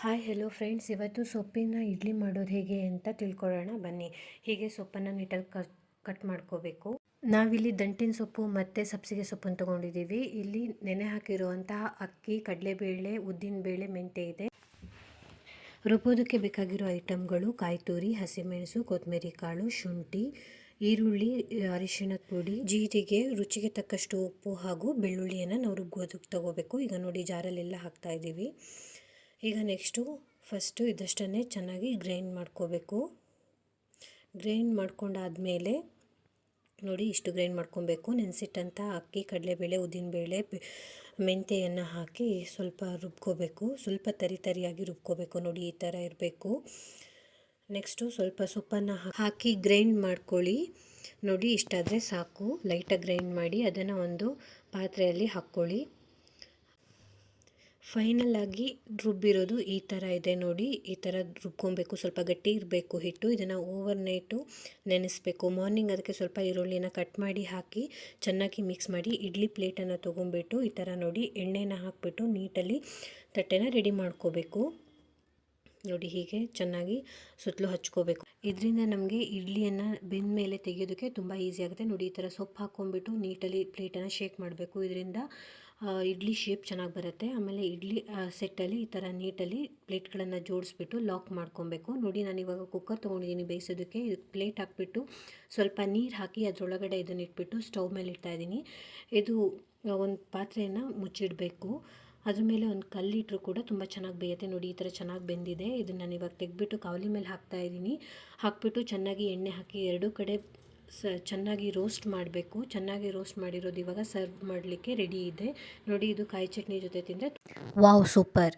Hi hello friends, ಇವತ್ತು ಸೊಪ್ಪಿನ ಇಡ್ಲಿ ಮಾಡೋದು ಹೇಗೆ ಅಂತ ತಿಳ್ಕೊಳ್ಳೋಣ ಬನ್ನಿ. ಹೀಗೆ ಸೊಪ್ಪನ್ನು ನೀಟಾಗಿ ಕಟ್ ಮಾಡ್ಕೋಬೇಕು. ನಾವಿಲ್ಲಿ ದಂಟಿನ ಸೊಪ್ಪು ಮತ್ತು ಸಬ್ಸಿಗೆ ಸೊಪ್ಪನ್ನು ತೊಗೊಂಡಿದ್ದೀವಿ. ಇಲ್ಲಿ ನೆನೆ ಹಾಕಿರುವಂತಹ ಅಕ್ಕಿ, ಕಡಲೆಬೇಳೆ, ಉದ್ದಿನಬೇಳೆ, ಮೆಂತ್ಯ ಇದೆ. ರುಬ್ಬೋದಕ್ಕೆ ಬೇಕಾಗಿರೋ ಐಟಮ್ಗಳು: ಕಾಯಿ ತುರಿ, ಹಸಿಮೆಣಸು, ಕೊತ್ತಂಬರಿ ಕಾಳು, ಶುಂಠಿ, ಈರುಳ್ಳಿ, ಅರಿಶಿಣದ ಪುಡಿ, ಜೀರಿಗೆ, ರುಚಿಗೆ ತಕ್ಕಷ್ಟು ಉಪ್ಪು ಹಾಗೂ ಬೆಳ್ಳುಳ್ಳಿಯನ್ನು ನಾವು ರುಬ್ಬೋದಕ್ಕೆ ತಗೋಬೇಕು. ಈಗ ನೋಡಿ, ಜಾರಲ್ಲೆಲ್ಲ ಹಾಕ್ತಾ ಇದ್ದೀವಿ. ಈಗ ಫಸ್ಟು ಇದಷ್ಟನ್ನೇ ಚೆನ್ನಾಗಿ ಗ್ರೈಂಡ್ ಮಾಡ್ಕೋಬೇಕು. ಗ್ರೈಂಡ್ ಮಾಡ್ಕೊಂಡಾದಮೇಲೆ ನೋಡಿ, ಇಷ್ಟು ಗ್ರೈಂಡ್ ಮಾಡ್ಕೊಬೇಕು. ನೆನೆಸಿಟ್ಟಂಥ ಅಕ್ಕಿ, ಕಡಲೆಬೇಳೆ, ಉದ್ದಿನಬೇಳೆ, ಮೆಂತ್ಯೆಯನ್ನು ಹಾಕಿ ಸ್ವಲ್ಪ ರುಬ್ಕೋಬೇಕು. ಸ್ವಲ್ಪ ತರಿಯಾಗಿ ರುಬ್ಕೋಬೇಕು. ನೋಡಿ, ಈ ಥರ ಇರಬೇಕು. ಸ್ವಲ್ಪ ಸೊಪ್ಪನ್ನು ಹಾಕಿ ಗ್ರೈಂಡ್ ಮಾಡ್ಕೊಳ್ಳಿ. ನೋಡಿ, ಇಷ್ಟಾದರೆ ಸಾಕು. ಲೈಟಾಗಿ ಗ್ರೈಂಡ್ ಮಾಡಿ ಅದನ್ನು ಒಂದು ಪಾತ್ರೆಯಲ್ಲಿ ಹಾಕ್ಕೊಳ್ಳಿ. ಫೈನಲ್ ಆಗಿ ರುಬ್ಬಿರೋದು ಈ ಥರ ಇದೆ ನೋಡಿ. ಈ ಥರ ರುಬ್ಕೊಬೇಕು. ಸ್ವಲ್ಪ ಗಟ್ಟಿ ಇರಬೇಕು ಹಿಟ್ಟು. ಇದನ್ನು ಓವರ್ ನೈಟು ನೆನೆಸಬೇಕು. ಮಾರ್ನಿಂಗ್ ಅದಕ್ಕೆ ಸ್ವಲ್ಪ ಈರುಳ್ಳಿನ ಕಟ್ ಮಾಡಿ ಹಾಕಿ ಚೆನ್ನಾಗಿ ಮಿಕ್ಸ್ ಮಾಡಿ ಇಡ್ಲಿ ಪ್ಲೇಟನ್ನು ತೊಗೊಂಡ್ಬಿಟ್ಟು ಈ ಥರ ನೋಡಿ ಎಣ್ಣೆನ ಹಾಕಿಬಿಟ್ಟು ನೀಟಲ್ಲಿ ತಟ್ಟೆನ ರೆಡಿ ಮಾಡ್ಕೋಬೇಕು. ನೋಡಿ, ಹೀಗೆ ಚೆನ್ನಾಗಿ ಸುತ್ತಲೂ ಹಚ್ಕೋಬೇಕು. ಇದರಿಂದ ನಮಗೆ ಇಡ್ಲಿಯನ್ನು ಬೆಂದ ಮೇಲೆ ತೆಗೆಯೋದಕ್ಕೆ ತುಂಬ ಈಸಿ ಆಗುತ್ತೆ. ನೋಡಿ, ಈ ಥರ ಸೊಪ್ಪು ಹಾಕ್ಕೊಂಡ್ಬಿಟ್ಟು ನೀಟಲ್ಲಿ ಪ್ಲೇಟನ್ನು ಶೇಕ್ ಮಾಡಬೇಕು. ಇದರಿಂದ ಇಡ್ಲಿ ಶೇಪ್ ಚೆನ್ನಾಗಿ ಬರುತ್ತೆ. ಆಮೇಲೆ ಇಡ್ಲಿ ಸೆಟ್ಟಲ್ಲಿ ಈ ಥರ ನೀಟಲ್ಲಿ ಪ್ಲೇಟ್ಗಳನ್ನು ಜೋಡಿಸ್ಬಿಟ್ಟು ಲಾಕ್ ಮಾಡ್ಕೊಬೇಕು. ನೋಡಿ, ನಾನು ಇವಾಗ ಕುಕ್ಕರ್ ತೊಗೊಂಡಿದ್ದೀನಿ ಬೇಯಿಸೋದಕ್ಕೆ. ಪ್ಲೇಟ್ ಹಾಕ್ಬಿಟ್ಟು ಸ್ವಲ್ಪ ನೀರು ಹಾಕಿ ಅದರೊಳಗಡೆ ಇದನ್ನು ಇಟ್ಬಿಟ್ಟು ಸ್ಟವ್ ಮೇಲೆ ಇಡ್ತಾಯಿದ್ದೀನಿ. ಇದು ಒಂದು ಪಾತ್ರೆಯನ್ನು ಮುಚ್ಚಿಡಬೇಕು. ಅದ್ರ ಮೇಲೆ ಒಂದು ಕಲ್ಲಿಟ್ಟರು ಕೂಡ ತುಂಬ ಚೆನ್ನಾಗಿ ಬೇಯುತ್ತೆ. ನೋಡಿ, ಈ ಥರ ಚೆನ್ನಾಗಿ ಬೆಂದಿದೆ. ಇದನ್ನು ನಾನು ಇವಾಗ ತೆಗೆದ್ಬಿಟ್ಟು ಕಾವಲಿ ಮೇಲೆ ಹಾಕ್ತಾಯಿದ್ದೀನಿ. ಹಾಕ್ಬಿಟ್ಟು ಚೆನ್ನಾಗಿ ಎಣ್ಣೆ ಹಾಕಿ ಎರಡೂ ಕಡೆ ಚೆನ್ನಾಗಿ ರೋಸ್ಟ್ ಮಾಡಬೇಕು. ಚೆನ್ನಾಗಿ ರೋಸ್ಟ್ ಮಾಡಿರೋದು ಇವಾಗ ಸರ್ವ್ ಮಾಡಲಿಕ್ಕೆ ರೆಡಿ ಇದೆ. ನೋಡಿ, ಇದು ಕಾಯಿ ಚಟ್ನಿ ಜೊತೆ ತಿಂದರೆ ವಾವ್, ಸೂಪರ್.